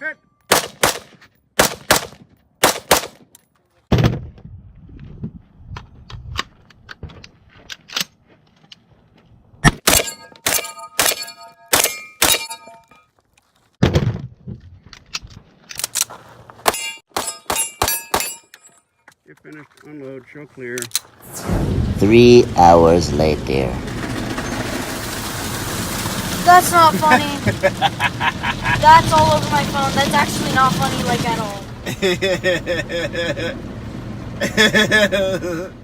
Hit. You finished. Unload. Show clear. 3 hours later. That's not funny. That's all over my phone. That's actually not funny, like, at all.